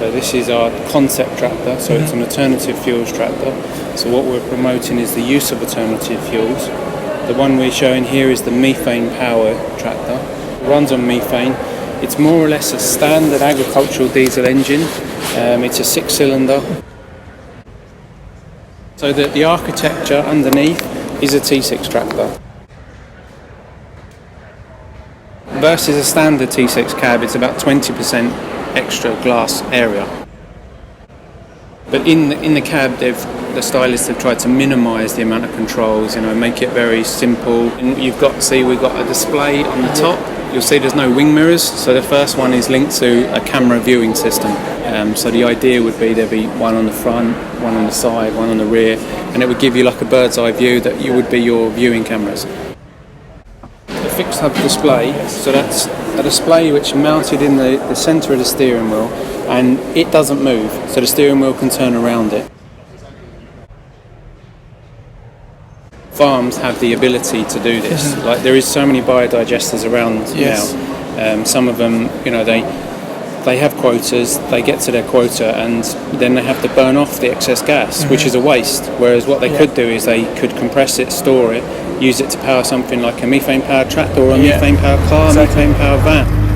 So this is our concept tractor, so it's an alternative fuels tractor. So what we're promoting is the use of alternative fuels. The one we're showing here is the methane power tractor. It runs on methane. It's more or less a standard agricultural diesel engine. It's a 6-cylinder. So the architecture underneath is a T6 tractor. Versus a standard T6 cab, it's about 20% extra glass area. But in the cab, the stylists have tried to minimise the amount of controls, make it very simple. And we've got a display on the top. You'll see there's no wing mirrors, so the first one is linked to a camera viewing system. So the idea would be there'd be one on the front, one on the side, one on the rear, and it would give you like a bird's eye view that you would be your viewing cameras. The fixed hub display, so that's a display which is mounted in the centre of the steering wheel, and it doesn't move, so the steering wheel can turn around it. Farms have the ability to do this. Like there is so many biodigesters around now. Some of them, they have quotas. They get to their quota, and then they have to burn off the excess gas, which is a waste. Whereas what they could do is they could compress it, store it, use it to power something like a methane powered tractor or a methane powered car, methane powered van.